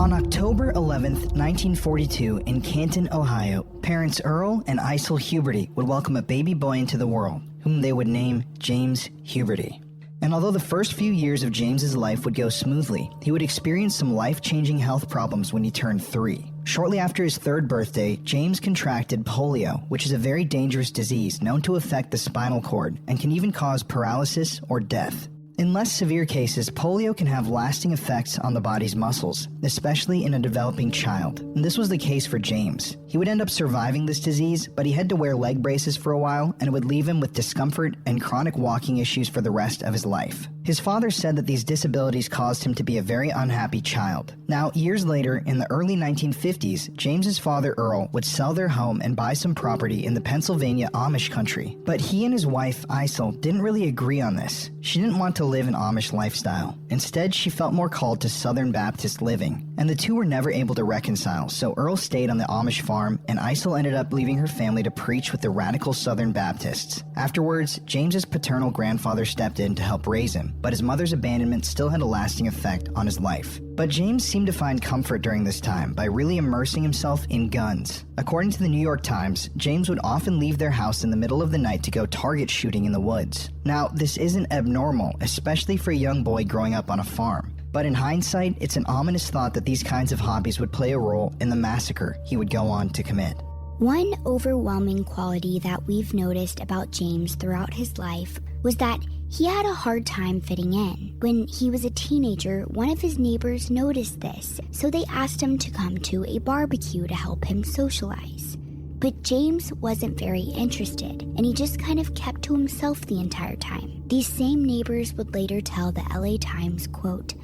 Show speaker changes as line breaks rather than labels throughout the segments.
On October 11th, 1942, in Canton, Ohio, parents Earl and Isel Huberty would welcome a baby boy into the world, whom they would name James Huberty. And although the first few years of James's life would go smoothly, he would experience some life-changing health problems when he turned 3. Shortly after his 3rd birthday, James contracted polio, which is a very dangerous disease known to affect the spinal cord and can even cause paralysis or death. In less severe cases, polio can have lasting effects on the body's muscles, especially in a developing child. And this was the case for James. He would end up surviving this disease, but he had to wear leg braces for a while, and it would leave him with discomfort and chronic walking issues for the rest of his life. His father said that these disabilities caused him to be a very unhappy child. Now, years later, in the early 1950s, James's father Earl would sell their home and buy some property in the Pennsylvania Amish country. But he and his wife, Isel, didn't really agree on this. She didn't want to live an Amish lifestyle. Instead, she felt more called to Southern Baptist living, and the two were never able to reconcile, so Earl stayed on the Amish farm, and Isel ended up leaving her family to preach with the radical Southern Baptists. Afterwards, James's paternal grandfather stepped in to help raise him, but his mother's abandonment still had a lasting effect on his life. But James seemed to find comfort during this time by really immersing himself in guns. According to the New York Times, James would often leave their house in the middle of the night to go target shooting in the woods. Now, this isn't abnormal, especially for a young boy growing up on a farm. But in hindsight, it's an ominous thought that these kinds of hobbies would play a role in the massacre he would go on to commit.
One overwhelming quality that we've noticed about James throughout his life was that he had a hard time fitting in. When he was a teenager, one of his neighbors noticed this, so they asked him to come to a barbecue to help him socialize. But James wasn't very interested, and he just kind of kept to himself the entire time. These same neighbors would later tell the LA Times, quote,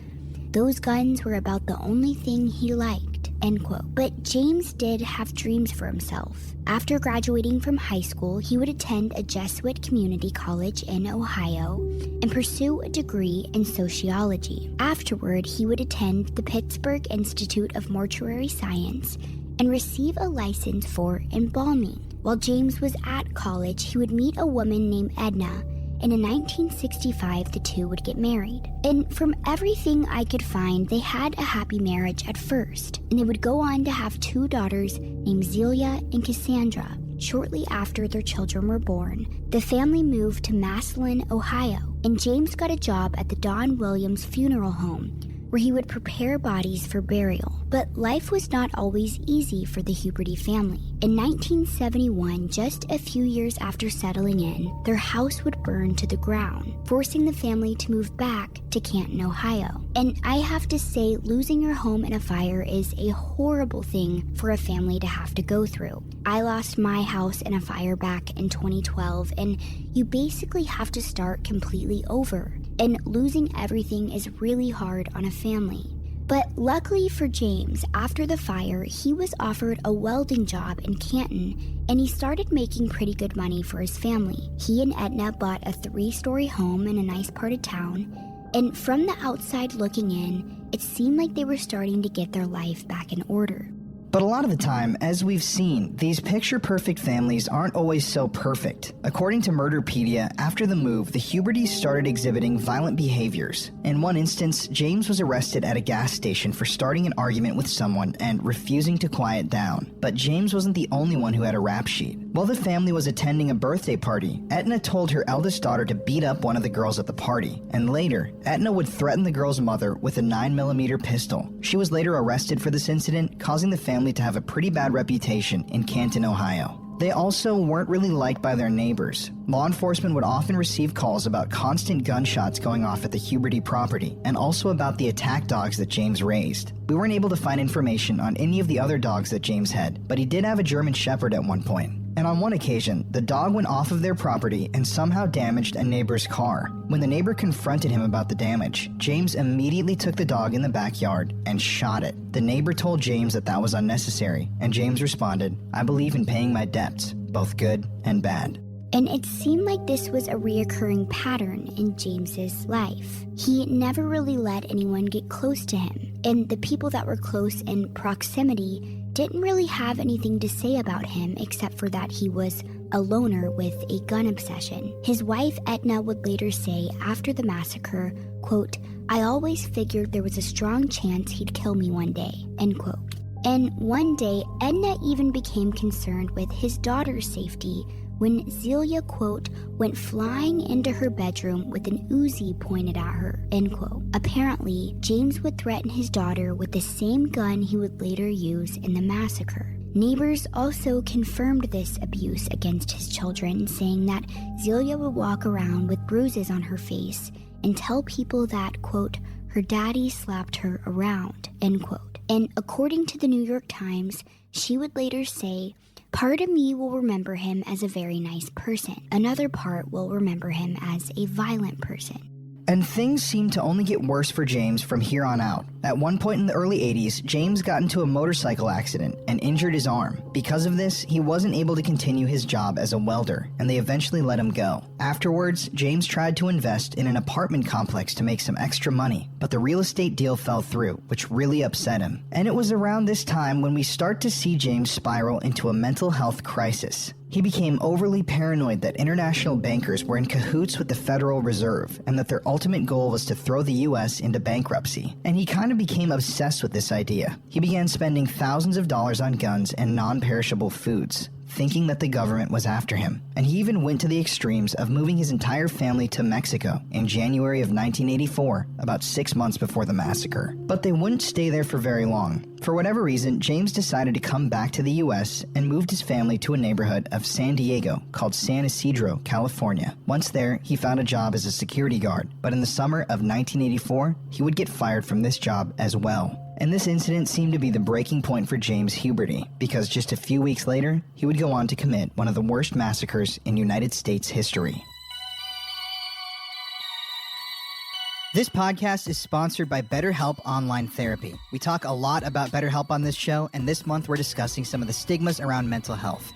"Those guns were about the only thing he liked," end quote. But James did have dreams for himself. After graduating from high school, he would attend a Jesuit community college in Ohio and pursue a degree in sociology. Afterward, he would attend the Pittsburgh Institute of Mortuary Science and receive a license for embalming. While James was at college, he would meet a woman named Edna, and in 1965, the two would get married. And from everything I could find, they had a happy marriage at first, and they would go on to have 2 daughters named Zelia and Cassandra. Shortly after their children were born, the family moved to Massacre, Ohio, and James got a job at the Don Williams Funeral Home, where he would prepare bodies for burial. But life was not always easy for the Huberty family. In 1971, just a few years after settling in, their house would burn to the ground, forcing the family to move back to Canton, Ohio. And I have to say, losing your home in a fire is a horrible thing for a family to have to go through. I lost my house in a fire back in 2012, and you basically have to start completely over. And losing everything is really hard on a family. But luckily for James, after the fire, he was offered a welding job in Canton, and he started making pretty good money for his family. He and Edna bought a 3-story home in a nice part of town, and from the outside looking in, it seemed like they were starting to get their life back in order.
But a lot of the time, as we've seen, these picture-perfect families aren't always so perfect. According to Murderpedia, after the move, the Hubertys started exhibiting violent behaviors. In one instance, James was arrested at a gas station for starting an argument with someone and refusing to quiet down. But James wasn't the only one who had a rap sheet. While the family was attending a birthday party, Edna told her eldest daughter to beat up one of the girls at the party. And later, Edna would threaten the girl's mother with a 9mm pistol. She was later arrested for this incident, causing the family to have a pretty bad reputation in Canton, Ohio. They also weren't really liked by their neighbors. Law enforcement would often receive calls about constant gunshots going off at the Huberty property, and also about the attack dogs that James raised. We weren't able to find information on any of the other dogs that James had, but he did have a German Shepherd at one point. And on one occasion, the dog went off of their property and somehow damaged a neighbor's car. When the neighbor confronted him about the damage, James immediately took the dog in the backyard and shot it. The neighbor told James that that was unnecessary, and James responded, "I believe in paying my debts, both good and bad."
And it seemed like this was a reoccurring pattern in James's life. He never really let anyone get close to him, and the people that were close in proximity didn't really have anything to say about him except for that he was a loner with a gun obsession. His wife Edna would later say after the massacre, quote, I always figured there was a strong chance he'd kill me one day, end quote. And one day, Edna even became concerned with his daughter's safety when Zelia, quote, went flying into her bedroom with an Uzi pointed at her, end quote. Apparently, James would threaten his daughter with the same gun he would later use in the massacre. Neighbors also confirmed this abuse against his children, saying that Zelia would walk around with bruises on her face and tell people that, quote, her daddy slapped her around, end quote. And according to the New York Times, she would later say, part of me will remember him as a very nice person. Another part will remember him as a violent person.
And things seemed to only get worse for James from here on out. At one point in the early 80s, James got into a motorcycle accident and injured his arm. Because of this, he wasn't able to continue his job as a welder, and they eventually let him go. Afterwards, James tried to invest in an apartment complex to make some extra money, but the real estate deal fell through, which really upset him. And it was around this time when we start to see James spiral into a mental health crisis. He became overly paranoid that international bankers were in cahoots with the Federal Reserve and that their ultimate goal was to throw the U.S. into bankruptcy. And he kind of became obsessed with this idea. He began spending thousands of dollars on guns and non-perishable foods, thinking that the government was after him. And he even went to the extremes of moving his entire family to Mexico in January of 1984, about 6 months before the massacre. But they wouldn't stay there for very long. For whatever reason, James decided to come back to the U.S. and moved his family to a neighborhood of San Diego called San Isidro, California. Once there, he found a job as a security guard, but in the summer of 1984, he would get fired from this job as well. And this incident seemed to be the breaking point for James Huberty, because just a few weeks later, he would go on to commit one of the worst massacres in United States history. This podcast is sponsored by BetterHelp Online Therapy. We talk a lot about BetterHelp on this show, and this month we're discussing some of the stigmas around mental health.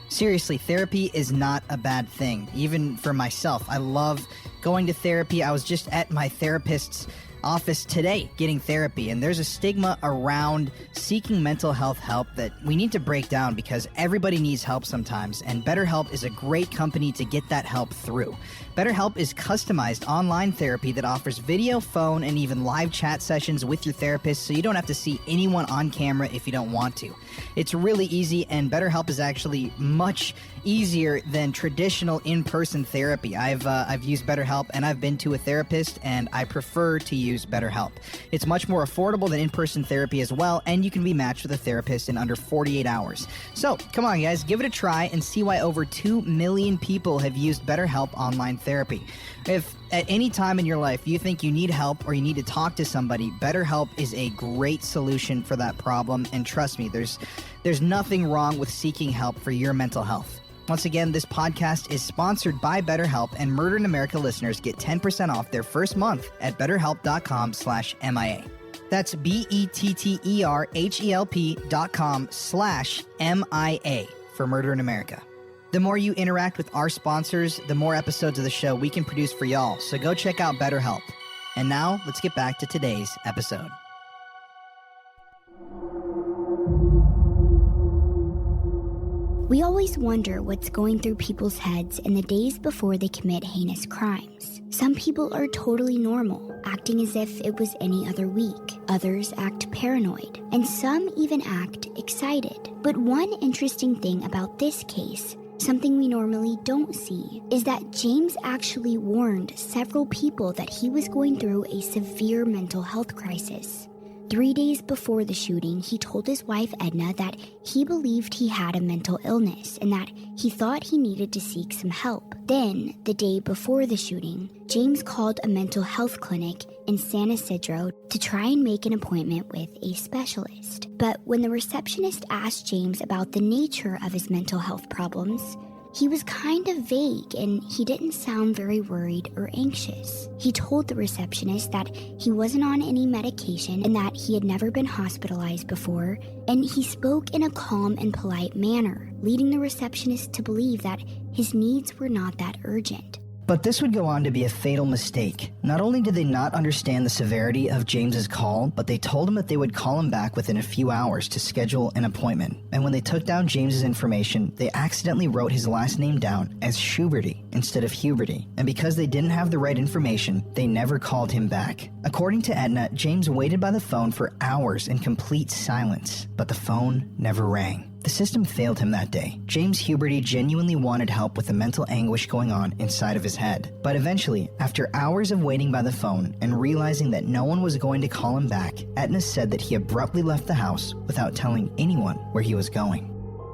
Seriously, therapy is not a bad thing, even for myself. I love going to therapy. I was just at my therapist's office today getting therapy, and there's a stigma around seeking mental health help that we need to break down because everybody needs help sometimes, and BetterHelp is a great company to get that help through. BetterHelp is customized online therapy that offers video, phone, and even live chat sessions with your therapist, so you don't have to see anyone on camera if you don't want to. It's really easy, and BetterHelp is actually much easier than traditional in-person therapy. I've used BetterHelp, and I've been to a therapist, and I prefer to use BetterHelp. It's much more affordable than in-person therapy as well, and you can be matched with a therapist in under 48 hours. So, come on guys, give it a try and see why over 2 million people have used BetterHelp online therapy. If at any time in your life you think you need help or you need to talk to somebody, BetterHelp is a great solution for that problem, and trust me, there's nothing wrong with seeking help for your mental health. Once again, this podcast is sponsored by BetterHelp, and Murder in America listeners get 10% off their first month at betterhelp.com/MIA. That's BetterHelp.com/MIA for Murder in America. The more you interact with our sponsors, the more episodes of the show we can produce for y'all, so go check out BetterHelp. And now, let's get back to today's episode.
We always wonder what's going through people's heads in the days before they commit heinous crimes. Some people are totally normal, acting as if it was any other week. Others act paranoid, and some even act excited. But one interesting thing about this case, something we normally don't see, is that James actually warned several people that he was going through a severe mental health crisis. 3 days before the shooting, he told his wife Edna that he believed he had a mental illness and that he thought he needed to seek some help. Then, the day before the shooting, James called a mental health clinic in San Isidro to try and make an appointment with a specialist. But when the receptionist asked James about the nature of his mental health problems, he was kind of vague and he didn't sound very worried or anxious. He told the receptionist that he wasn't on any medication and that he had never been hospitalized before, and he spoke in a calm and polite manner, leading the receptionist to believe that his needs were not that urgent.
But this would go on to be a fatal mistake. Not only did they not understand the severity of James's call, but they told him that they would call him back within a few hours to schedule an appointment. And when they took down James's information, they accidentally wrote his last name down as Huberty instead of Huberty. And because they didn't have the right information, they never called him back. According to Edna, James waited by the phone for hours in complete silence, but the phone never rang. The system failed him that day. James Huberty genuinely wanted help with the mental anguish going on inside of his head. But eventually, after hours of waiting by the phone and realizing that no one was going to call him back, Edna said that he abruptly left the house without telling anyone where he was going.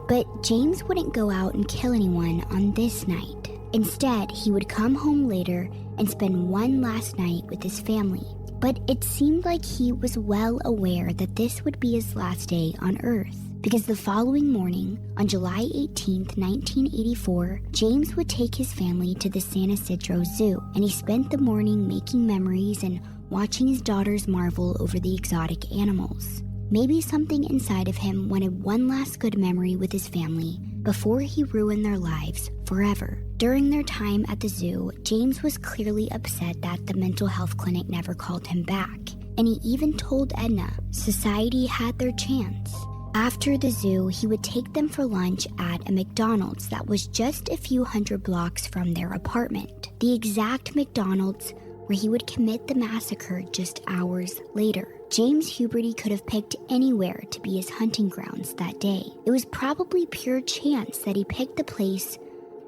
But James wouldn't go out and kill anyone on this night. Instead, he would come home later and spend one last night with his family. But it seemed like he was well aware that this would be his last day on Earth. Because the following morning, on July 18th, 1984, James would take his family to the San Isidro Zoo, and he spent the morning making memories and watching his daughters marvel over the exotic animals. Maybe something inside of him wanted one last good memory with his family before he ruined their lives forever. During their time at the zoo, James was clearly upset that the mental health clinic never called him back, and he even told Edna society had their chance. After the zoo, he would take them for lunch at a McDonald's that was just a few hundred blocks from their apartment. The exact McDonald's where he would commit the massacre just hours later. James Huberty could have picked anywhere to be his hunting grounds that day. It was probably pure chance that he picked the place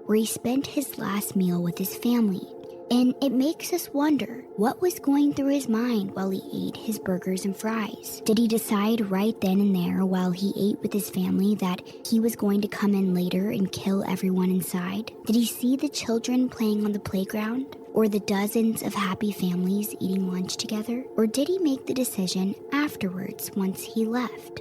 where he spent his last meal with his family. And it makes us wonder what was going through his mind while he ate his burgers and fries. Did he decide right then and there while he ate with his family that he was going to come in later and kill everyone inside? Did he see the children playing on the playground? Or the dozens of happy families eating lunch together? Or did he make the decision afterwards once he left?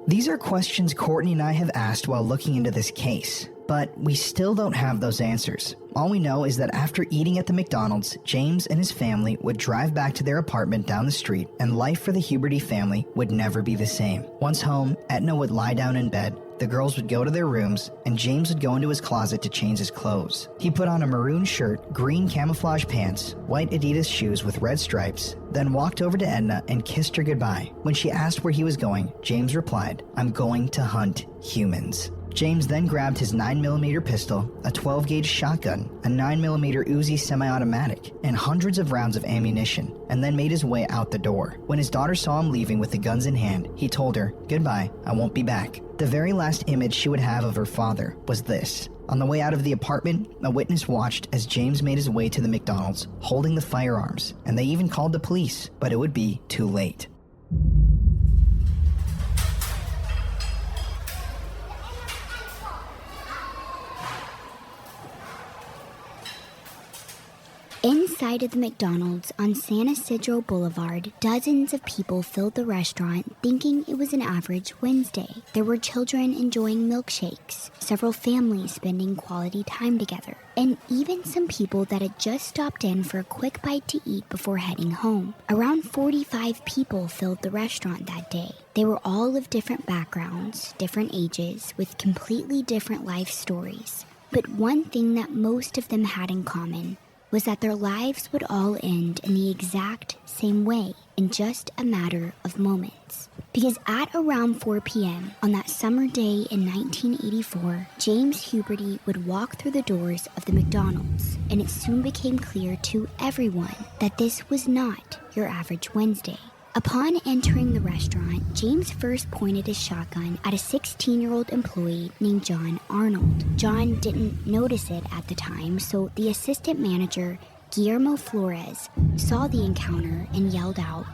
These are questions Courtney and I have asked while looking into this case, but we still don't have those answers. All we know is that after eating at the McDonald's, James and his family would drive back to their apartment down the street, and life for the Huberty family would never be the same. Once home, Edna would lie down in bed, the girls would go to their rooms, and James would go into his closet to change his clothes. He put on a maroon shirt, green camouflage pants, white Adidas shoes with red stripes, then walked over to Edna and kissed her goodbye. When she asked where he was going, James replied, "I'm going to hunt humans." James then grabbed his 9mm pistol, a 12-gauge shotgun, a 9mm Uzi semi-automatic, and hundreds of rounds of ammunition, and then made his way out the door. When his daughter saw him leaving with the guns in hand, he told her, "Goodbye, I won't be back." The very last image she would have of her father was this. On the way out of the apartment, a witness watched as James made his way to the McDonald's, holding the firearms, and they even called the police, but it would be too late.
Inside of the McDonald's on San Isidro Boulevard, dozens of people filled the restaurant thinking it was an average Wednesday. There were children enjoying milkshakes, several families spending quality time together, and even some people that had just stopped in for a quick bite to eat before heading home. Around 45 people filled the restaurant that day. They were all of different backgrounds, different ages, with completely different life stories. But one thing that most of them had in common was that their lives would all end in the exact same way in just a matter of moments. Because at around 4 p.m. on that summer day in 1984, James Huberty would walk through the doors of the McDonald's, and it soon became clear to everyone that this was not your average Wednesday. Upon entering the restaurant, James first pointed his shotgun at a 16-year-old employee named John Arnold. John didn't notice it at the time, so the assistant manager, Guillermo Flores, saw the encounter and yelled out,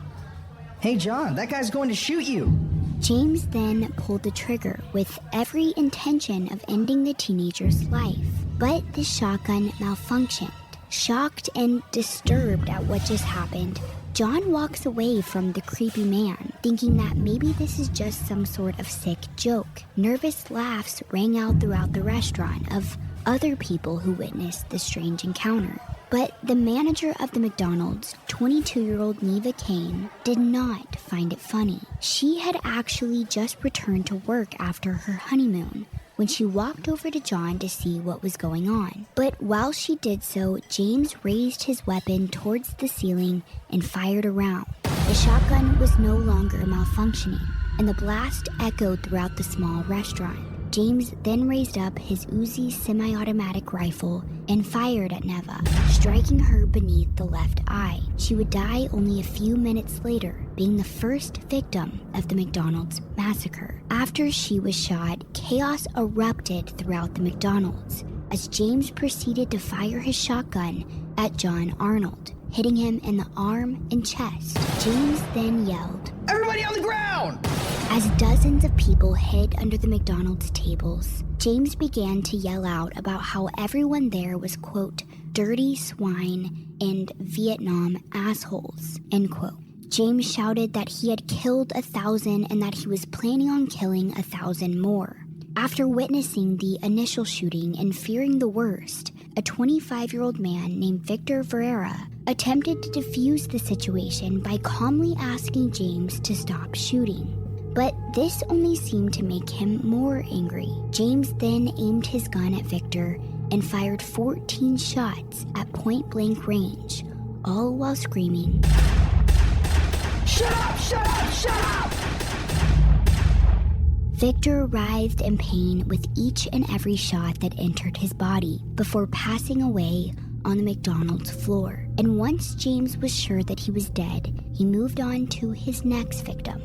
"Hey John, that guy's going to shoot you!"
James then pulled the trigger with every intention of ending the teenager's life. But the shotgun malfunctioned. Shocked and disturbed at what just happened, John walks away from the creepy man, thinking that maybe this is just some sort of sick joke. Nervous laughs rang out throughout the restaurant of other people who witnessed the strange encounter. But the manager of the McDonald's, 22-year-old Neva Kane, did not find it funny. She had actually just returned to work after her honeymoon, when she walked over to John to see what was going on. But while she did so, James raised his weapon towards the ceiling and fired a round. The shotgun was no longer malfunctioning, and the blast echoed throughout the small restaurant. James then raised up his Uzi semi-automatic rifle and fired at Neva, striking her beneath the left eye. She would die only a few minutes later, being the first victim of the McDonald's massacre. After she was shot, chaos erupted throughout the McDonald's as James proceeded to fire his shotgun at John Arnold, hitting him in the arm and chest. James then yelled,
"Everybody on the ground!"
As dozens of people hid under the McDonald's tables, James began to yell out about how everyone there was, quote, dirty swine and Vietnam assholes, end quote. James shouted that he had killed 1,000 and that he was planning on killing 1,000 more. After witnessing the initial shooting and fearing the worst, a 25-year-old man named Victor Ferreira attempted to defuse the situation by calmly asking James to stop shooting. But this only seemed to make him more angry. James then aimed his gun at Victor and fired 14 shots at point-blank range, all while screaming, "Shut up! Shut up! Shut up!" Victor writhed in pain with each and every shot that entered his body before passing away on the McDonald's floor. And once James was sure that he was dead, he moved on to his next victim.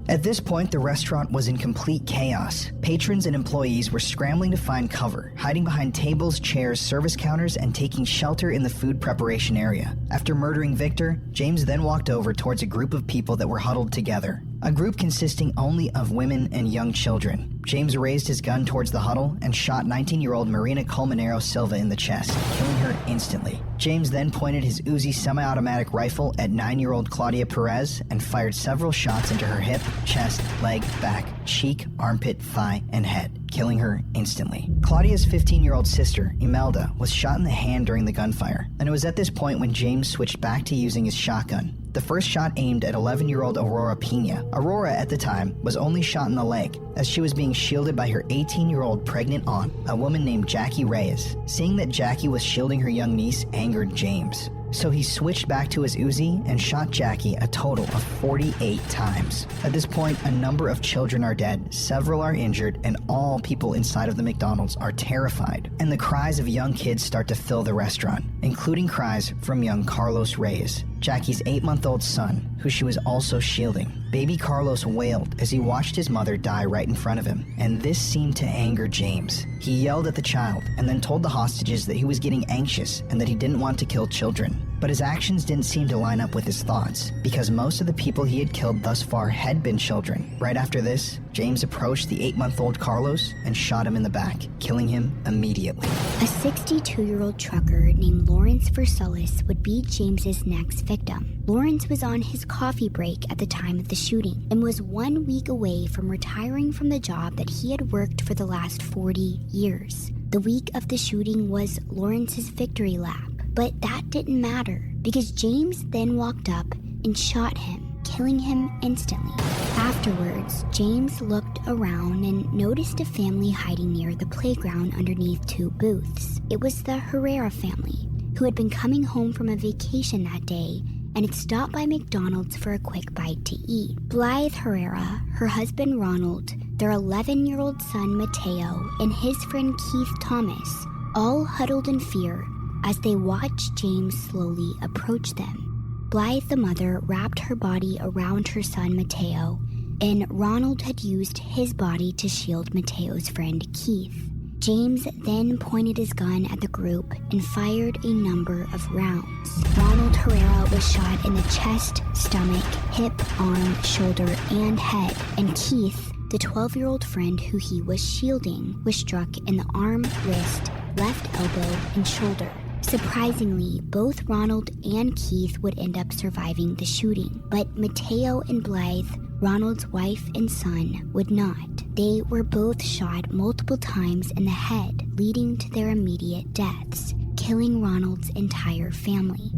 At this point, the restaurant was in complete chaos. Patrons and employees were scrambling to find cover, hiding behind tables, chairs, service counters, and taking shelter in the food preparation area. After murdering Victor, James then walked over towards a group of people that were huddled together, a group consisting only of women and young children. James raised his gun towards the huddle and shot 19-year-old Marina Colmenero Silva in the chest, killing her instantly. James then pointed his Uzi semi-automatic rifle at 9-year-old Claudia Perez and fired several shots into her hip, chest, leg, back, cheek, armpit, thigh, and head, killing her instantly. Claudia's 15-year-old sister, Imelda, was shot in the hand during the gunfire, and it was at this point when James switched back to using his shotgun. The first shot aimed at 11-year-old Aurora Pena. Aurora, at the time, was only shot in the leg, as she was being shielded by her 18-year-old pregnant aunt, a woman named Jackie Reyes. Seeing that Jackie was shielding her young niece angered James, so he switched back to his Uzi and shot Jackie a total of 48 times. At this point, a number of children are dead, several are injured, and all people inside of the McDonald's are terrified. And the cries of young kids start to fill the restaurant, including cries from young Carlos Reyes, Jackie's 8-month-old son, who she was also shielding. Baby Carlos wailed as he watched his mother die right in front of him, and this seemed to anger James. He yelled at the child and then told the hostages that he was getting anxious and that he didn't want to kill children. But his actions didn't seem to line up with his thoughts, because most of the people he had killed thus far had been children. Right after this, James approached the 8-month-old Carlos and shot him in the back, killing him immediately.
A 62-year-old trucker named Lawrence Versailles would be James's next victim. Lawrence was on his coffee break at the time of the shooting and was 1 week away from retiring from the job that he had worked for the last 40 years. The week of the shooting was Lawrence's victory lap. But that didn't matter, because James then walked up and shot him, killing him instantly. Afterwards, James looked around and noticed a family hiding near the playground underneath 2 booths. It was the Herrera family, who had been coming home from a vacation that day and had stopped by McDonald's for a quick bite to eat. Blythe Herrera, her husband Ronald, their 11-year-old son Mateo, and his friend Keith Thomas all huddled in fear as they watched James slowly approach them. Blythe, the mother, wrapped her body around her son Mateo, and Ronald had used his body to shield Mateo's friend Keith. James then pointed his gun at the group and fired a number of rounds. Ronald Herrera was shot in the chest, stomach, hip, arm, shoulder, and head, and Keith, the 12-year-old friend who he was shielding, was struck in the arm, wrist, left elbow, and shoulder. Surprisingly, both Ronald and Keith would end up surviving the shooting, but Mateo and Blythe, Ronald's wife and son, would not. They were both shot multiple times in the head, leading to their immediate deaths, killing Ronald's entire family.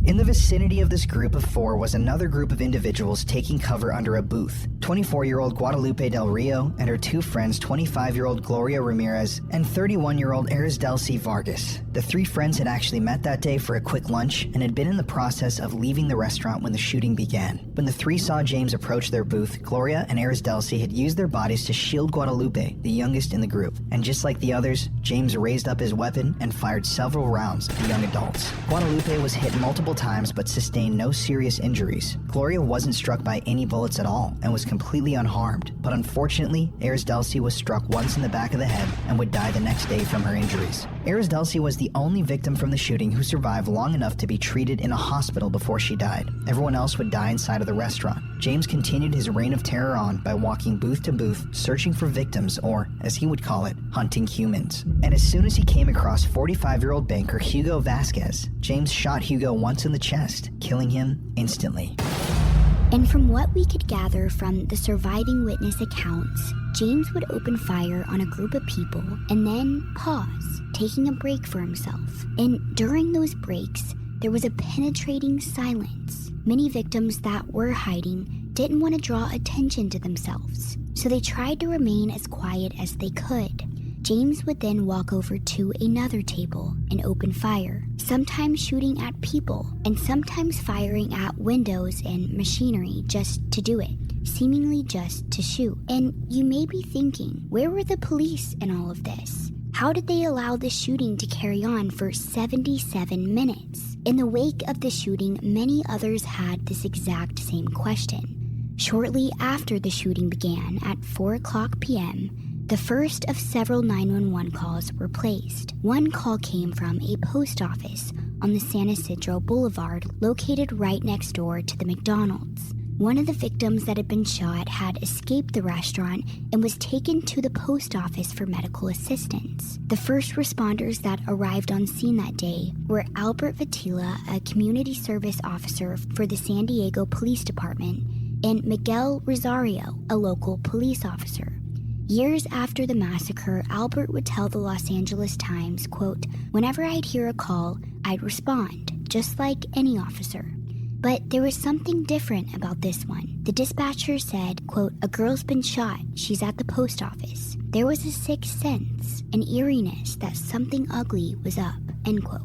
In the vicinity of this group of 4 was another group of individuals taking cover under a booth. 24-year-old Guadalupe Del Rio and her 2 friends, 25-year-old Gloria Ramirez and 31-year-old Arisdelcy Vargas. The 3 friends had actually met that day for a quick lunch and had been in the process of leaving the restaurant when the shooting began. When the 3 saw James approach their booth, Gloria and Arisdelcy had used their bodies to shield Guadalupe, the youngest in the group. And just like the others, James raised up his weapon and fired several rounds at the young adults. Guadalupe was hit multiple times but sustained no serious injuries. Gloria wasn't struck by any bullets at all and was completely unharmed, but unfortunately, Arisdelcy was struck once in the back of the head and would die the next day from her injuries. Arisdelcy was the only victim from the shooting who survived long enough to be treated in a hospital before she died. Everyone else would die inside of the restaurant. James continued his reign of terror on by walking booth to booth, searching for victims, or, as he would call it, hunting humans. And as soon as he came across 45-year-old banker Hugo Vasquez, James shot Hugo once in the chest, killing him instantly.
And from what we could gather from the surviving witness accounts, James would open fire on a group of people and then pause, taking a break for himself. And during those breaks, there was a penetrating silence. Many victims that were hiding didn't want to draw attention to themselves, so they tried to remain as quiet as they could. James would then walk over to another table and open fire, sometimes shooting at people and sometimes firing at windows and machinery just to do it, seemingly just to shoot. And you may be thinking, where were the police in all of this? How did they allow the shooting to carry on for 77 minutes? In the wake of the shooting, many others had this exact same question. Shortly after the shooting began at 4:00 p.m., the first of several 911 calls were placed. One call came from a post office on the San Isidro Boulevard, located right next door to the McDonald's. One of the victims that had been shot had escaped the restaurant and was taken to the post office for medical assistance. The first responders that arrived on scene that day were Albert Vitila, a community service officer for the San Diego Police Department, and Miguel Rosario, a local police officer. Years after the massacre, Albert would tell the Los Angeles Times, quote, "Whenever I'd hear a call, I'd respond, just like any officer. But there was something different about this one. The dispatcher said, quote, 'A girl's been shot. She's at the post office.' There was a sixth sense, an eeriness that something ugly was up," end quote.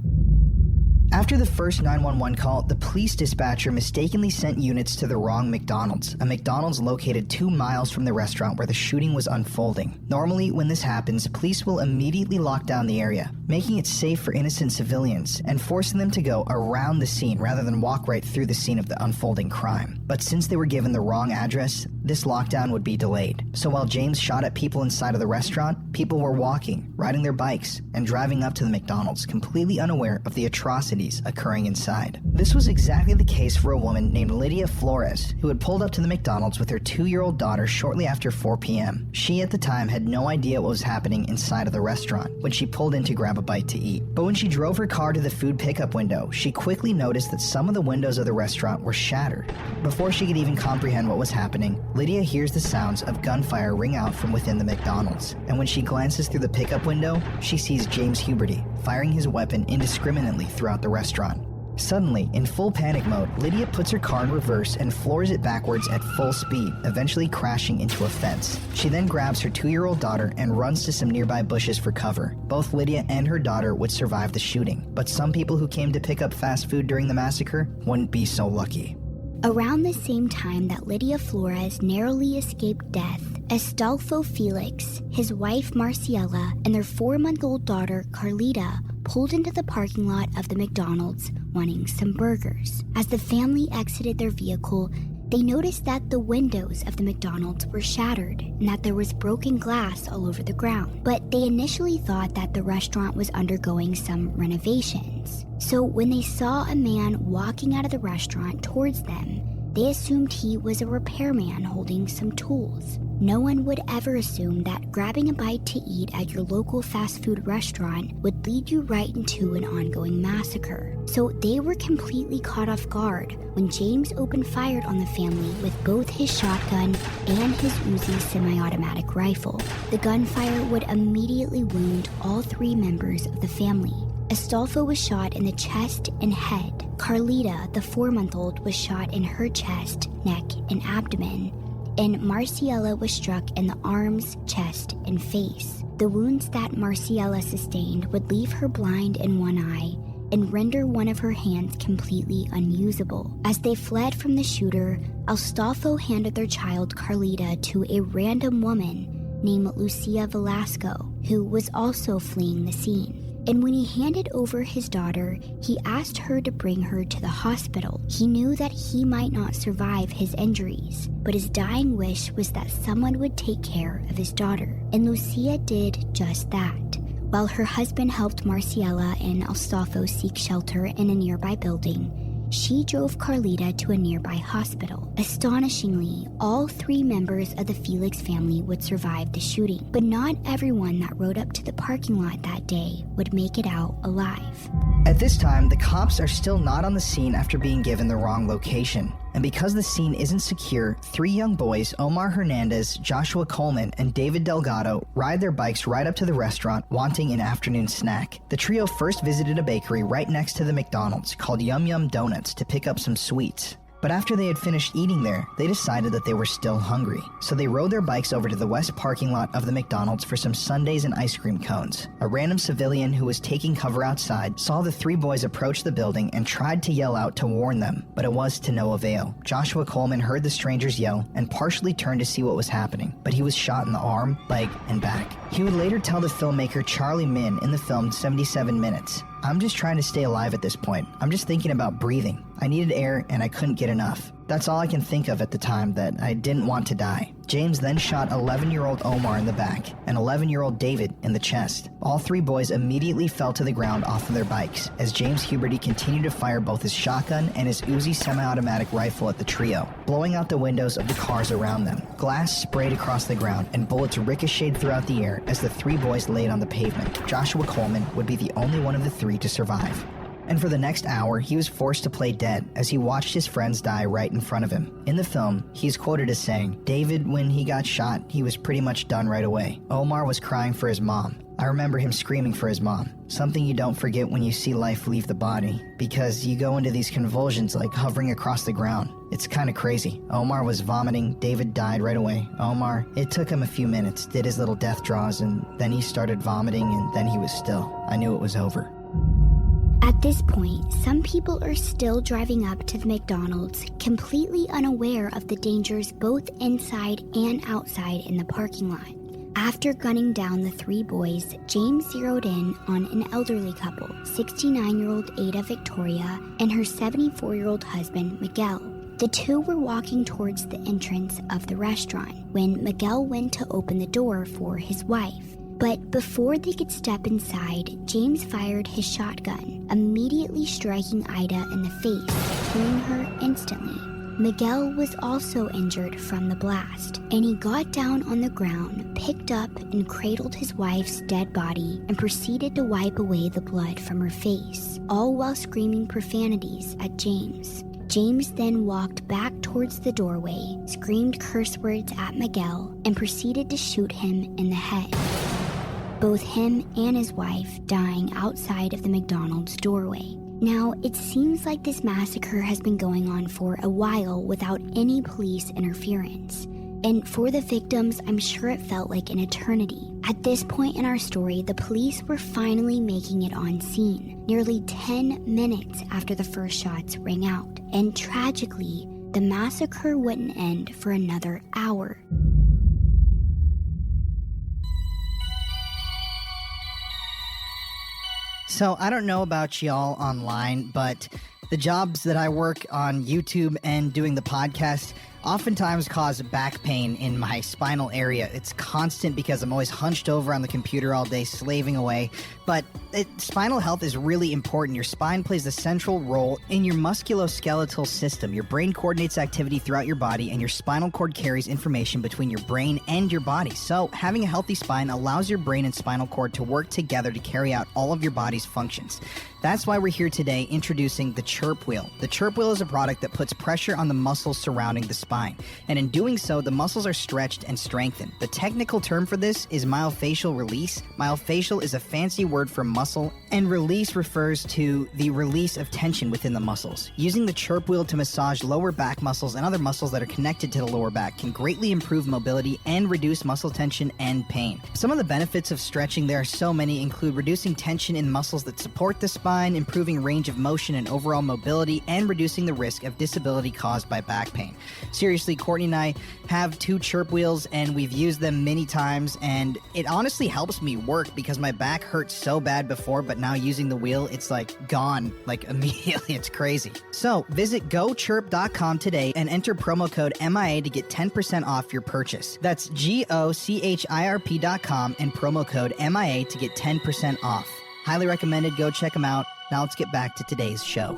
After the first 911 call, the police dispatcher mistakenly sent units to the wrong McDonald's, a McDonald's located 2 miles from the restaurant where the shooting was unfolding. Normally, when this happens, police will immediately lock down the area, making it safe for innocent civilians and forcing them to go around the scene rather than walk right through the scene of the unfolding crime. But since they were given the wrong address, this lockdown would be delayed. So while James shot at people inside of the restaurant, people were walking, riding their bikes, and driving up to the McDonald's, completely unaware of the atrocities occurring inside. This was exactly the case for a woman named Lydia Flores, who had pulled up to the McDonald's with her 2-year-old daughter shortly after 4 p.m. She, at the time, had no idea what was happening inside of the restaurant when she pulled in to grab a bite to eat. But when she drove her car to the food pickup window, she quickly noticed that some of the windows of the restaurant were shattered. Before she could even comprehend what was happening, Lydia hears the sounds of gunfire ring out from within the McDonald's. And when she glances through the pickup window, she sees James Huberty firing his weapon indiscriminately throughout the restaurant. Suddenly, in full panic mode, Lydia puts her car in reverse and floors it backwards at full speed, eventually crashing into a fence. She then grabs her 2-year-old daughter and runs to some nearby bushes for cover. Both Lydia and her daughter would survive the shooting, but some people who came to pick up fast food during the massacre wouldn't be so lucky.
Around the same time that Lydia Flores narrowly escaped death, Astolfo Felix, his wife Marciela, and their 4-month-old daughter Carlita pulled into the parking lot of the McDonald's wanting some burgers. As the family exited their vehicle, they noticed that the windows of the McDonald's were shattered and that there was broken glass all over the ground. But they initially thought that the restaurant was undergoing some renovations. So when they saw a man walking out of the restaurant towards them, they assumed he was a repairman holding some tools. No one would ever assume that grabbing a bite to eat at your local fast food restaurant would lead you right into an ongoing massacre. So they were completely caught off guard when James opened fire on the family with both his shotgun and his Uzi semi-automatic rifle. The gunfire would immediately wound all 3 members of the family. Astolfo was shot in the chest and head. Carlita, the 4-month-old, was shot in her chest, neck, and abdomen. And Marciela was struck in the arms, chest, and face. The wounds that Marciela sustained would leave her blind in one eye and render one of her hands completely unusable. As they fled from the shooter, Astolfo handed their child Carlita to a random woman named Lucia Velasco, who was also fleeing the scene. And when he handed over his daughter, he asked her to bring her to the hospital. He knew that he might not survive his injuries, but his dying wish was that someone would take care of his daughter. And Lucia did just that. While her husband helped Marciela and Astolfo seek shelter in a nearby building, she drove Carlita to a nearby hospital. Astonishingly, all 3 members of the Felix family would survive the shooting, but not everyone that rode up to the parking lot that day would make it out alive.
At this time, the cops are still not on the scene after being given the wrong location. And because the scene isn't secure, 3 young boys, Omar Hernandez, Joshua Coleman, and David Delgado, ride their bikes right up to the restaurant, wanting an afternoon snack. The trio first visited a bakery right next to the McDonald's called Yum Yum Donuts to pick up some sweets. But after they had finished eating there, they decided that they were still hungry. So they rode their bikes over to the west parking lot of the McDonald's for some sundaes and ice cream cones. A random civilian who was taking cover outside saw the 3 boys approach the building and tried to yell out to warn them, but it was to no avail. Joshua Coleman heard the strangers yell and partially turned to see what was happening, but he was shot in the arm, leg, and back. He would later tell the filmmaker Charlie Min in the film 77 Minutes, "I'm just trying to stay alive at this point. I'm just thinking about breathing. I needed air and I couldn't get enough. That's all I can think of at the time, that I didn't want to die." James then shot 11-year-old Omar in the back and 11-year-old David in the chest. All 3 boys immediately fell to the ground off of their bikes as James Huberty continued to fire both his shotgun and his Uzi semi-automatic rifle at the trio, blowing out the windows of the cars around them. Glass sprayed across the ground and bullets ricocheted throughout the air as the 3 boys laid on the pavement. Joshua Coleman would be the only one of the 3 to survive. And for the next hour, he was forced to play dead as he watched his friends die right in front of him. In the film, he's quoted as saying, "David, when he got shot, he was pretty much done right away. Omar was crying for his mom. I remember him screaming for his mom. Something you don't forget when you see life leave the body, because you go into these convulsions like hovering across the ground. It's kind of crazy. Omar was vomiting. David died right away. Omar, it took him a few minutes, did his little death draws, and then he started vomiting, and then he was still. I knew it was over."
At this point, some people are still driving up to the McDonald's, completely unaware of the dangers both inside and outside in the parking lot. After gunning down the 3 boys, James zeroed in on an elderly couple, 69-year-old Ada Victoria and her 74-year-old husband, Miguel. The 2 were walking towards the entrance of the restaurant when Miguel went to open the door for his wife. But before they could step inside, James fired his shotgun, immediately striking Ida in the face, killing her instantly. Miguel was also injured from the blast, and he got down on the ground, picked up and cradled his wife's dead body, and proceeded to wipe away the blood from her face, all while screaming profanities at James. James then walked back towards the doorway, screamed curse words at Miguel, and proceeded to shoot him in the head. Both him and his wife dying outside of the McDonald's doorway. Now, it seems like this massacre has been going on for a while without any police interference. And for the victims, I'm sure it felt like an eternity. At this point in our story, the police were finally making it on scene, nearly 10 minutes after the first shots rang out. And tragically, the massacre wouldn't end for another hour.
So I don't know about y'all online, but the jobs that I work on YouTube and doing the podcast oftentimes cause back pain in my spinal area. It's constant because I'm always hunched over on the computer all day, slaving away. But spinal health is really important. Your spine plays a central role in your musculoskeletal system. Your brain coordinates activity throughout your body, and your spinal cord carries information between your brain and your body. So having a healthy spine allows your brain and spinal cord to work together to carry out all of your body's functions. That's why we're here today introducing the Chirp Wheel. The Chirp Wheel is a product that puts pressure on the muscles surrounding the spine. And in doing so, the muscles are stretched and strengthened. The technical term for this is myofascial release. Myofascial is a fancy word for muscle, and release refers to the release of tension within the muscles. Using the chirp wheel to massage lower back muscles and other muscles that are connected to the lower back can greatly improve mobility and reduce muscle tension and pain. Some of the benefits of stretching, there are so many, include reducing tension in muscles that support the spine, improving range of motion and overall mobility, and reducing the risk of disability caused by back pain. Seriously, Courtney and I have 2 chirp wheels and we've used them many times, and it honestly helps me work because my back hurt so bad before, but now using the wheel, it's like gone, like immediately. It's crazy. So visit gochirp.com today and enter promo code MIA to get 10% off your purchase. That's GOCHIRP.com and promo code MIA to get 10% off. Highly recommended. Go check them out. Now let's get back to today's show.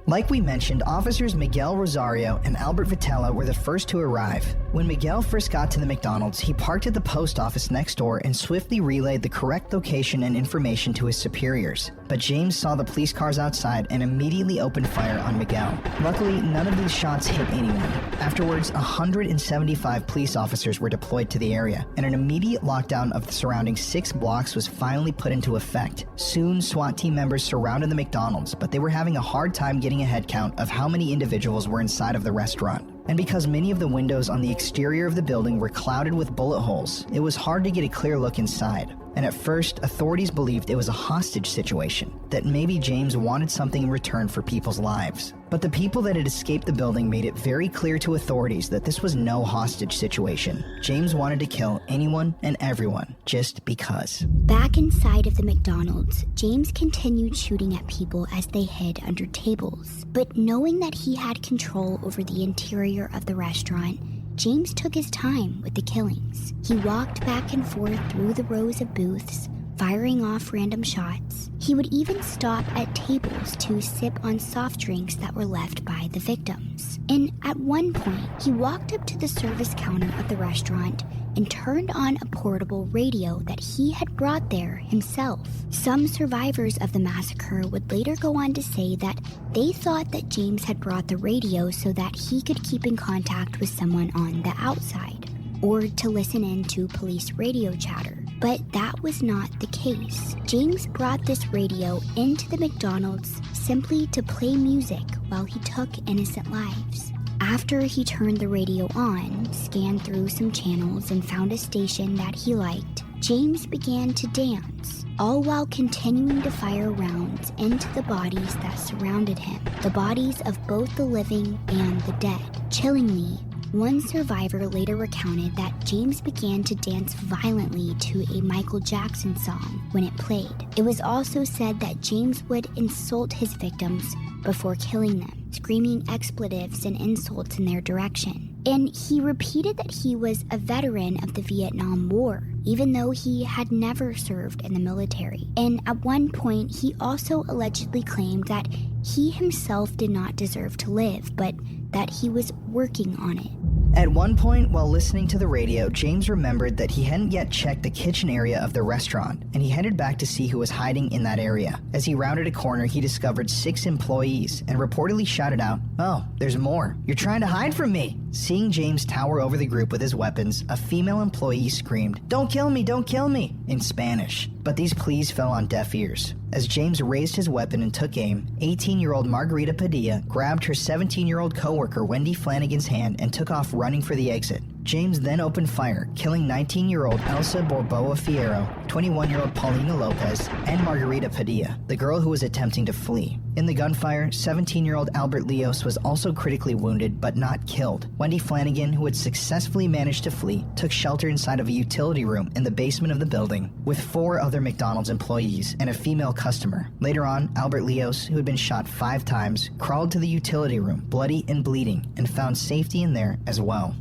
Like we mentioned, officers Miguel Rosario and Albert Vitella were the first to arrive. When Miguel first got to the McDonald's, he parked at the post office next door and swiftly relayed the correct location and information to his superiors. But James saw the police cars outside and immediately opened fire on Miguel. Luckily, none of these shots hit anyone. Afterwards, 175 police officers were deployed to the area, and an immediate lockdown of the surrounding 6 blocks was finally put into effect. Soon, SWAT team members surrounded the McDonald's, but they were having a hard time getting a head count of how many individuals were inside of the restaurant. And because many of the windows on the exterior of the building were clouded with bullet holes, it was hard to get a clear look inside. And at first, authorities believed it was a hostage situation, that maybe James wanted something in return for people's lives. But the people that had escaped the building made it very clear to authorities that this was no hostage situation. James wanted to kill anyone and everyone just because.
Back inside of the McDonald's, James continued shooting at people as they hid under tables. But knowing that he had control over the interior of the restaurant, James took his time with the killings. He walked back and forth through the rows of booths, firing off random shots. He would even stop at tables to sip on soft drinks that were left by the victims. And at one point, he walked up to the service counter of the restaurant and turned on a portable radio that he had brought there himself. Some survivors of the massacre would later go on to say that they thought that James had brought the radio so that he could keep in contact with someone on the outside, or to listen in to police radio chatter. But that was not the case. James brought this radio into the McDonald's simply to play music while he took innocent lives. After he turned the radio on, scanned through some channels, and found a station that he liked, James began to dance, all while continuing to fire rounds into the bodies that surrounded him, the bodies of both the living and the dead. Chillingly, one survivor later recounted that James began to dance violently to a Michael Jackson song when it played. It was also said that James would insult his victims before killing them, screaming expletives and insults in their direction. And he repeated that he was a veteran of the Vietnam War, even though he had never served in the military. And at one point, he also allegedly claimed that he himself did not deserve to live, but that he was working on it.
At one point, while listening to the radio, James remembered that he hadn't yet checked the kitchen area of the restaurant, and he headed back to see who was hiding in that area. As he rounded a corner, he discovered 6 employees and reportedly shouted out, "Oh, there's more. You're trying to hide from me." Seeing James tower over the group with his weapons, a female employee screamed, "Don't kill me, don't kill me," in Spanish. But these pleas fell on deaf ears. As James raised his weapon and took aim, 18-year-old Margarita Padilla grabbed her 17-year-old coworker Wendy Flanagan's hand and took off running for the exit. James then opened fire, killing 19-year-old Elsa Borboa Fierro, 21-year-old Paulina Lopez, and Margarita Padilla, the girl who was attempting to flee. In the gunfire, 17-year-old Albert Leos was also critically wounded but not killed. Wendy Flanagan, who had successfully managed to flee, took shelter inside of a utility room in the basement of the building with 4 other McDonald's employees and a female customer. Later on, Albert Leos, who had been shot 5 times, crawled to the utility room, bloody and bleeding, and found safety in there as well.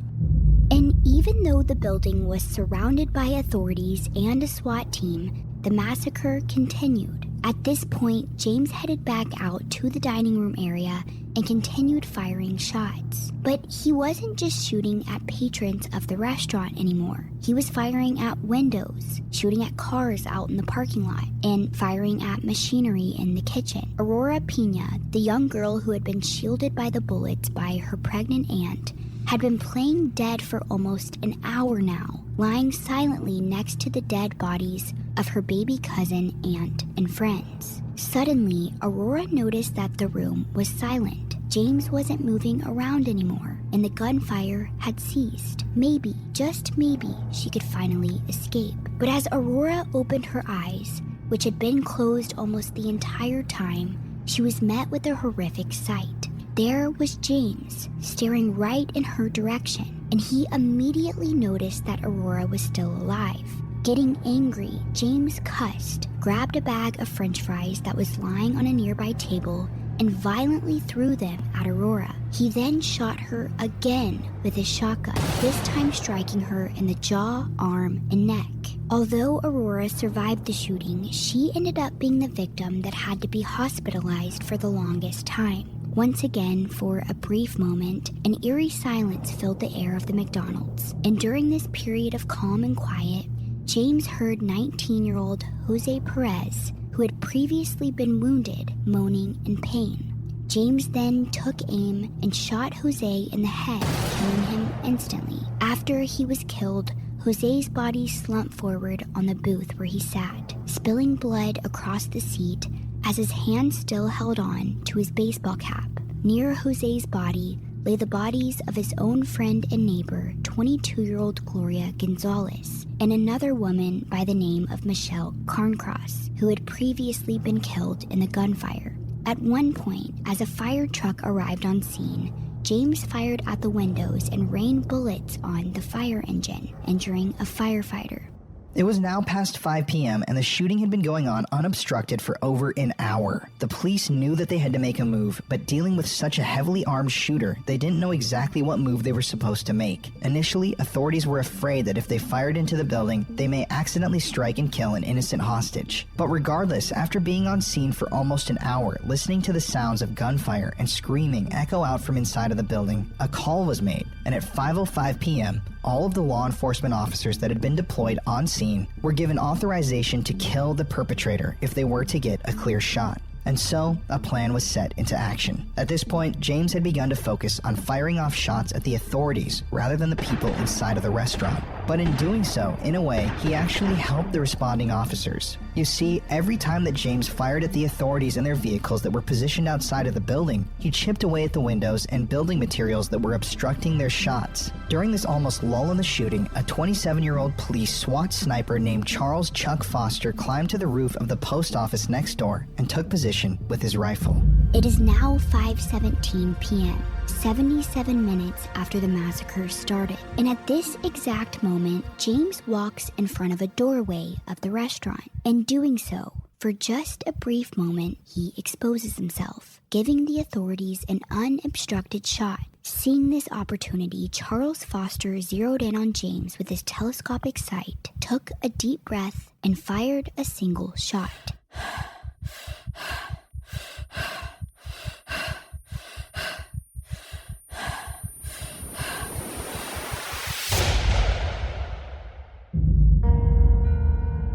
And even though the building was surrounded by authorities and a SWAT team, the massacre continued. At this point, James headed back out to the dining room area and continued firing shots. But he wasn't just shooting at patrons of the restaurant anymore. He was firing at windows, shooting at cars out in the parking lot, and firing at machinery in the kitchen. Aurora Pena, the young girl who had been shielded by the bullets by her pregnant aunt, had been playing dead for almost an hour now, lying silently next to the dead bodies of her baby cousin, aunt, and friends. Suddenly, Aurora noticed that the room was silent. James wasn't moving around anymore, and the gunfire had ceased. Maybe, just maybe, she could finally escape. But as Aurora opened her eyes, which had been closed almost the entire time, she was met with a horrific sight. There was James, staring right in her direction, and he immediately noticed that Aurora was still alive. Getting angry, James cussed, grabbed a bag of French fries that was lying on a nearby table, and violently threw them at Aurora. He then shot her again with his shotgun, this time striking her in the jaw, arm, and neck. Although Aurora survived the shooting, she ended up being the victim that had to be hospitalized for the longest time. Once again, for a brief moment, an eerie silence filled the air of the McDonald's. And during this period of calm and quiet, James heard 19-year-old Jose Perez, who had previously been wounded, moaning in pain. James then took aim and shot Jose in the head, killing him instantly. After he was killed, Jose's body slumped forward on the booth where he sat, spilling blood across the seat as his hand still held on to his baseball cap. Near Jose's body lay the bodies of his own friend and neighbor, 22-year-old Gloria Gonzalez, and another woman by the name of Michelle Carncross, who had previously been killed in the gunfire. At one point, as a fire truck arrived on scene, James fired at the windows and rained bullets on the fire engine, injuring a firefighter.
It was now past 5 p.m. and the shooting had been going on unobstructed for over an hour. The police knew that they had to make a move, but dealing with such a heavily armed shooter, they didn't know exactly what move they were supposed to make. Initially, authorities were afraid that if they fired into the building, they may accidentally strike and kill an innocent hostage. But regardless, after being on scene for almost an hour, listening to the sounds of gunfire and screaming echo out from inside of the building, a call was made, and at 5:05 p.m., all of the law enforcement officers that had been deployed on scene were given authorization to kill the perpetrator if they were to get a clear shot. And so, a plan was set into action. At this point, James had begun to focus on firing off shots at the authorities rather than the people inside of the restaurant. But in doing so, in a way, he actually helped the responding officers. You see, every time that James fired at the authorities in their vehicles that were positioned outside of the building, he chipped away at the windows and building materials that were obstructing their shots. During this almost lull in the shooting, a 27-year-old police SWAT sniper named Charles Chuck Foster climbed to the roof of the post office next door and took position with his rifle.
It is now 5:17 p.m., 77 minutes after the massacre started. And at this exact moment, James walks in front of a doorway of the restaurant. In doing so, for just a brief moment, he exposes himself, giving the authorities an unobstructed shot. Seeing this opportunity, Charles Foster zeroed in on James with his telescopic sight, took a deep breath, and fired a single shot.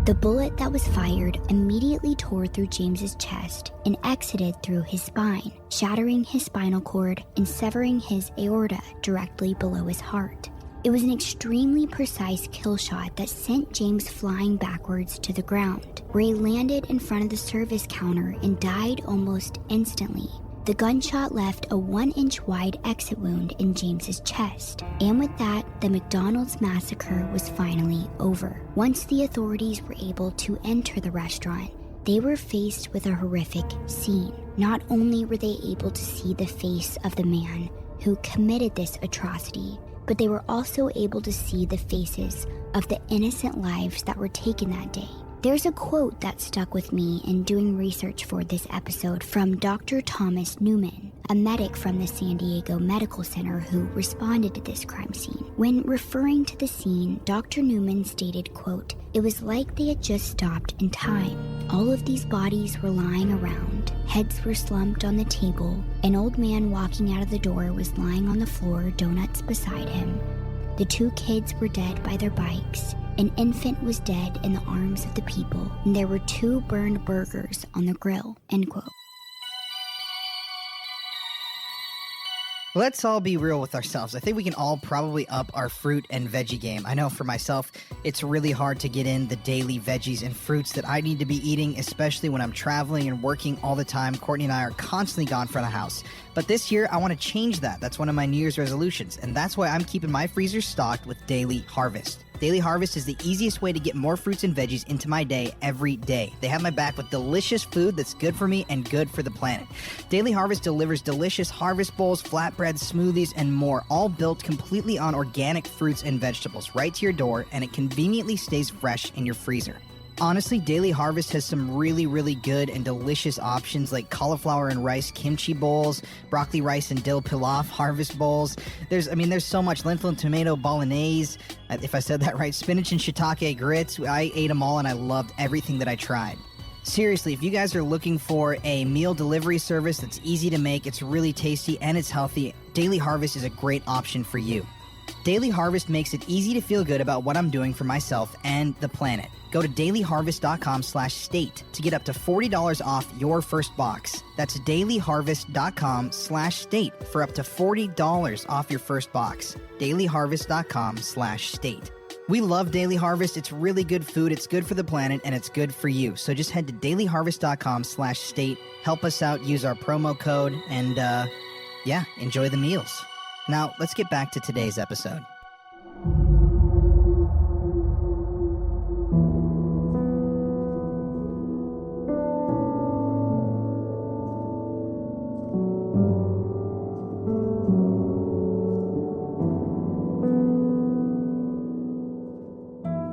The bullet that was fired immediately tore through James's chest and exited through his spine, shattering his spinal cord and severing his aorta directly below his heart. It was an extremely precise kill shot that sent James flying backwards to the ground, where he landed in front of the service counter and died almost instantly. The gunshot left a 1-inch wide exit wound in James's chest, and with that, the McDonald's massacre was finally over. Once the authorities were able to enter the restaurant, they were faced with a horrific scene. Not only were they able to see the face of the man who committed this atrocity, but they were also able to see the faces of the innocent lives that were taken that day. There's a quote that stuck with me in doing research for this episode from Dr. Thomas Newman, a medic from the San Diego Medical Center who responded to this crime scene. When referring to the scene, Dr. Newman stated, quote, "It was like they had just stopped in time. All of these bodies were lying around, Heads were slumped on the table. An old man walking out of the door was lying on the floor, donuts beside him. The 2 kids were dead by their bikes. An infant was dead in the arms of the people, and there were 2 burned burgers on the grill, end quote.
Let's all be real with ourselves. I think we can all probably up our fruit and veggie game. I know for myself, it's really hard to get in the daily veggies and fruits that I need to be eating, especially when I'm traveling and working all the time. Courtney and I are constantly gone from the house. But this year, I want to change that. That's one of my New Year's resolutions. And that's why I'm keeping my freezer stocked with Daily Harvest. Daily Harvest is the easiest way to get more fruits and veggies into my day every day. They have my back with delicious food that's good for me and good for the planet. Daily Harvest delivers delicious harvest bowls, flatbreads, smoothies, and more, all built completely on organic fruits and vegetables right to your door, and it conveniently stays fresh in your freezer. Honestly, Daily Harvest has some really, really good and delicious options like cauliflower and rice kimchi bowls, broccoli, rice, and dill pilaf harvest bowls. There's so much. Lentil and tomato bolognese, if I said that right, spinach and shiitake grits. I ate them all and I loved everything that I tried. Seriously, if you guys are looking for a meal delivery service that's easy to make, it's really tasty, and it's healthy, Daily Harvest is a great option for you. Daily Harvest makes it easy to feel good about what I'm doing for myself and the planet. Go to dailyharvest.com/state to get up to $40 off your first box. That's dailyharvest.com/state for up to $40 off your first box. dailyharvest.com/state. We love Daily Harvest. It's really good food. It's good for the planet, and it's good for you. So just head to dailyharvest.com/state. Help us out. Use our promo code, and enjoy the meals. Now, let's get back to today's episode.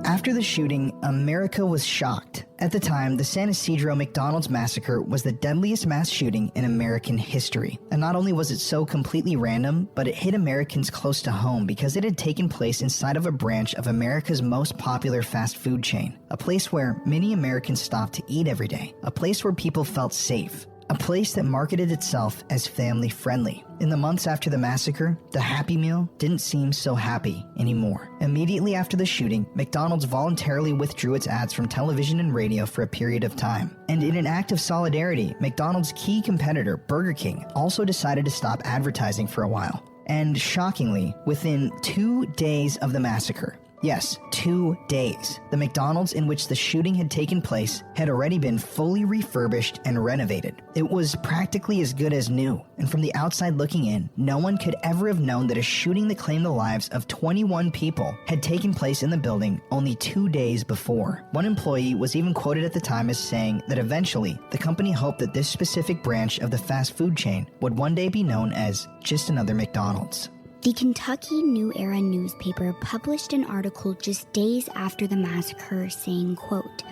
After the shooting, America was shocked. At the time, the San Isidro McDonald's massacre was the deadliest mass shooting in American history. And not only was it so completely random, but it hit Americans close to home because it had taken place inside of a branch of America's most popular fast food chain. A place where many Americans stopped to eat every day. A place where people felt safe. A place that marketed itself as family-friendly. In the months after the massacre, the Happy Meal didn't seem so happy anymore. Immediately after the shooting, McDonald's voluntarily withdrew its ads from television and radio for a period of time. And in an act of solidarity, McDonald's key competitor, Burger King, also decided to stop advertising for a while. And shockingly, within 2 days of the massacre, yes, 2 days. The McDonald's in which the shooting had taken place had already been fully refurbished and renovated. It was practically as good as new, and from the outside looking in, no one could ever have known that a shooting that claimed the lives of 21 people had taken place in the building only 2 days before. One employee was even quoted at the time as saying that eventually, the company hoped that this specific branch of the fast food chain would one day be known as just another McDonald's.
The Kentucky New Era newspaper published an article just days after the massacre saying, quote,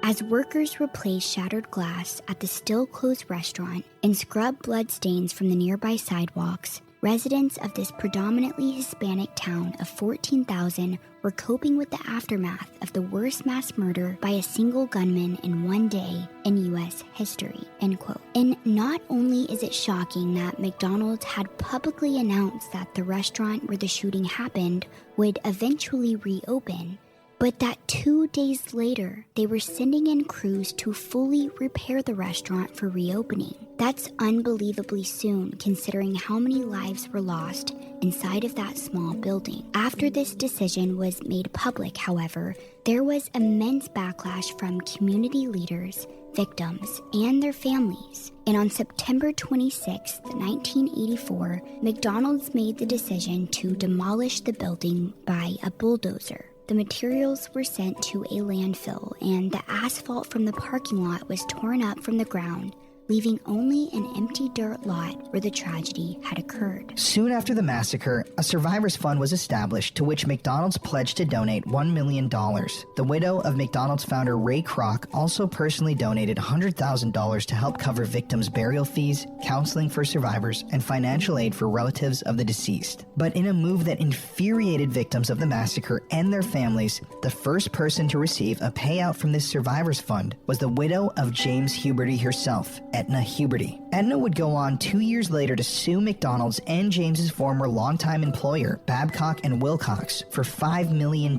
"As workers replace shattered glass at the still-closed restaurant and scrub bloodstains from the nearby sidewalks, residents of this predominantly Hispanic town of 14,000 were coping with the aftermath of the worst mass murder by a single gunman in one day in U.S. history," end quote. And not only is it shocking that McDonald's had publicly announced that the restaurant where the shooting happened would eventually reopen, but that 2 days later, they were sending in crews to fully repair the restaurant for reopening. That's unbelievably soon, considering how many lives were lost inside of that small building. After this decision was made public, however, there was immense backlash from community leaders, victims, and their families. And on September 26, 1984, McDonald's made the decision to demolish the building by a bulldozer. The materials were sent to a landfill, and the asphalt from the parking lot was torn up from the ground, leaving only an empty dirt lot where the tragedy had occurred.
Soon after the massacre, a survivors fund was established to which McDonald's pledged to donate $1 million. The widow of McDonald's founder Ray Kroc also personally donated $100,000 to help cover victims' burial fees, counseling for survivors, and financial aid for relatives of the deceased. But in a move that infuriated victims of the massacre and their families, the first person to receive a payout from this survivors fund was the widow of James Huberty herself, Edna Huberty. Edna would go on 2 years later to sue McDonald's and James's former longtime employer, Babcock and Wilcox, for $5 million.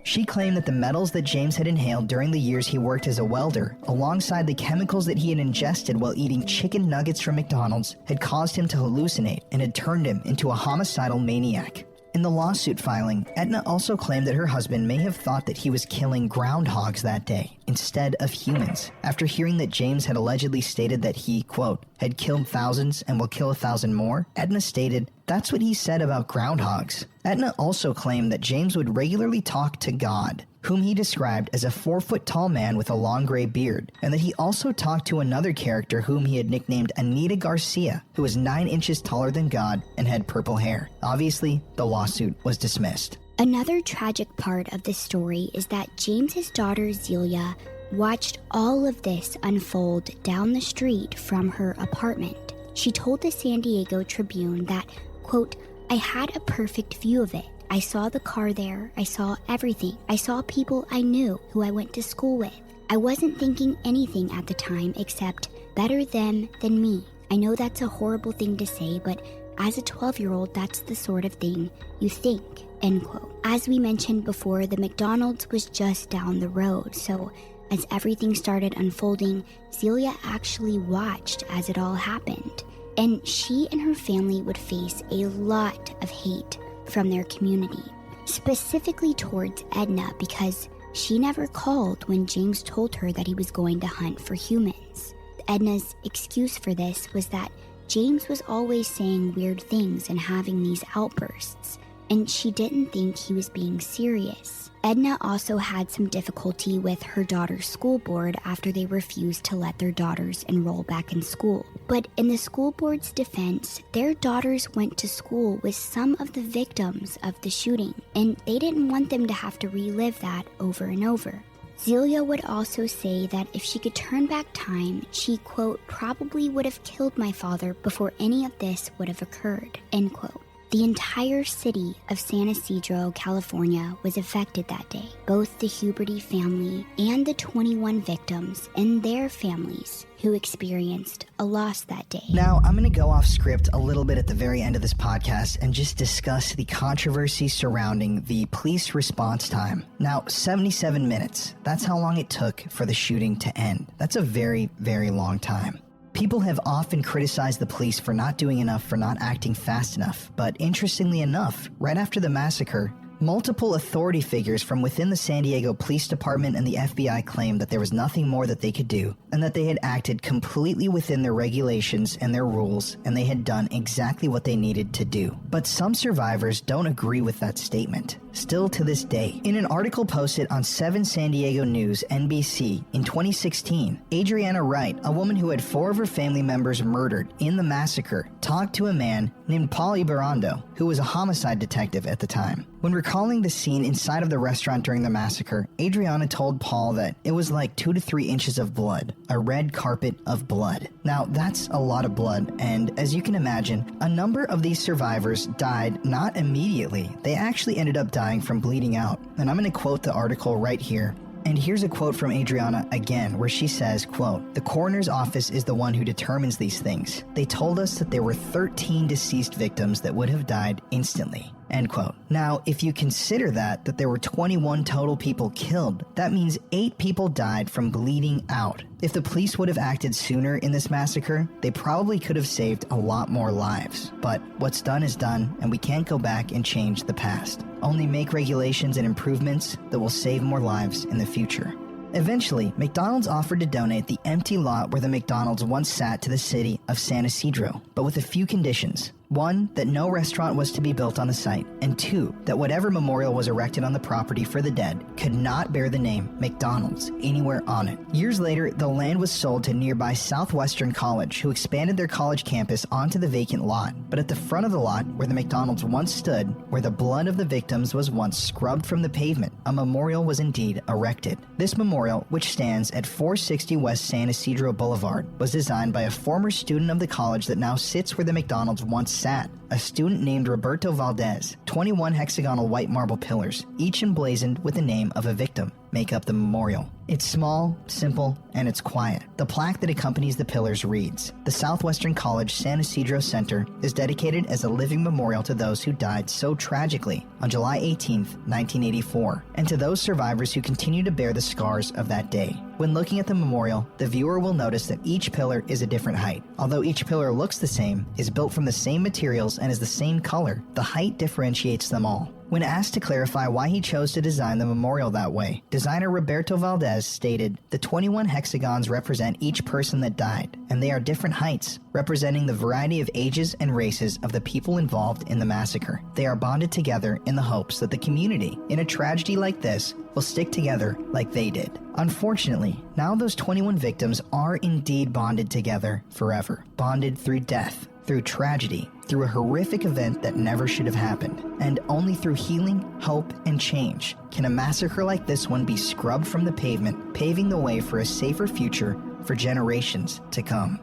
She claimed that the metals that James had inhaled during the years he worked as a welder, alongside the chemicals that he had ingested while eating chicken nuggets from McDonald's, had caused him to hallucinate and had turned him into a homicidal maniac. In the lawsuit filing, Edna also claimed that her husband may have thought that he was killing groundhogs that day instead of humans, after hearing that James had allegedly stated that he, quote, had killed thousands and will kill 1,000 more. Edna stated, "That's what he said about groundhogs." Edna also claimed that James would regularly talk to God, whom he described as a 4-foot-tall man with a long gray beard, and that he also talked to another character whom he had nicknamed Anita Garcia, who was 9 inches taller than God and had purple hair. Obviously, the lawsuit was dismissed.
Another tragic part of this story is that James's daughter Zelia watched all of this unfold down the street from her apartment. She told the San Diego Tribune that, quote, "I had a perfect view of it. I saw the car there. I saw everything. I saw people I knew who I went to school with. I wasn't thinking anything at the time except better them than me. I know that's a horrible thing to say, but as a 12-year-old, that's the sort of thing you think," end quote. As we mentioned before, the McDonald's was just down the road, so as everything started unfolding, Zelia actually watched as it all happened. And she and her family would face a lot of hate from their community, specifically towards Edna, because she never called when James told her that he was going to hunt for humans. Edna's excuse for this was that James was always saying weird things and having these outbursts, and she didn't think he was being serious. Edna also had some difficulty with her daughter's school board after they refused to let their daughters enroll back in school. But in the school board's defense, their daughters went to school with some of the victims of the shooting, and they didn't want them to have to relive that over and over. Zelia would also say that if she could turn back time, she, quote, "probably would have killed my father before any of this would have occurred," end quote. The entire city of San Ysidro, California was affected that day. Both the Huberty family and the 21 victims and their families who experienced a loss that day.
Now, I'm going to go off script a little bit at the very end of this podcast and just discuss the controversy surrounding the police response time. Now, 77 minutes. That's how long it took for the shooting to end. That's a very, very long time. People have often criticized the police for not doing enough, for not acting fast enough. But interestingly enough, right after the massacre, multiple authority figures from within the San Diego Police Department and the FBI claimed that there was nothing more that they could do, and that they had acted completely within their regulations and their rules, and they had done exactly what they needed to do. But some survivors don't agree with that statement, still to this day. In an article posted on 7 San Diego News, NBC, in 2016, Adriana Wright, a woman who had 4 of her family members murdered in the massacre, talked to a man named Paul Ibarrando, who was a homicide detective at the time. When recalling the scene inside of the restaurant during the massacre, Adriana told Paul that it was like 2 to 3 inches of blood, a red carpet of blood. Now, that's a lot of blood, and as you can imagine, a number of these survivors died not immediately. They actually ended up dying from bleeding out. And I'm going to quote the article right here. And here's a quote from Adriana again, where she says, quote, "The coroner's office is the one who determines these things. They told us that there were 13 deceased victims that would have died instantly." End quote. Now, if you consider that there were 21 total people killed, that means 8 people died from bleeding out. If the police would have acted sooner in this massacre, they probably could have saved a lot more lives. But what's done is done, and we can't go back and change the past. Only make regulations and improvements that will save more lives in the future. Eventually, McDonald's offered to donate the empty lot where the McDonald's once sat to the city of San Ysidro, but with a few conditions. 1, that no restaurant was to be built on the site, and 2, that whatever memorial was erected on the property for the dead could not bear the name McDonald's anywhere on it. Years later, the land was sold to nearby Southwestern College, who expanded their college campus onto the vacant lot. But at the front of the lot, where the McDonald's once stood, where the blood of the victims was once scrubbed from the pavement, a memorial was indeed erected. This memorial, which stands at 460 West San Ysidro Boulevard, was designed by a former student of the college that now sits where the McDonald's once sat. a student named Roberto Valdez. 21 hexagonal white marble pillars, each emblazoned with the name of a victim, make up the memorial. It's small, simple, and it's quiet. The plaque that accompanies the pillars reads, "The Southwestern College San Isidro Center is dedicated as a living memorial to those who died so tragically on July 18, 1984, and to those survivors who continue to bear the scars of that day." When looking at the memorial, the viewer will notice that each pillar is a different height. Although each pillar looks the same, is built from the same materials, and is the same color, the height differentiates them all. When asked to clarify why he chose to design the memorial that way, designer Roberto Valdez stated, "The 21 hexagons represent each person that died, and they are different heights, representing the variety of ages and races of the people involved in the massacre. They are bonded together in the hopes that the community, in a tragedy like this, will stick together like they did." Unfortunately, now those 21 victims are indeed bonded together forever, bonded through death, through tragedy, through a horrific event that never should have happened. And only through healing, hope, and change can a massacre like this one be scrubbed from the pavement, paving the way for a safer future for generations to come.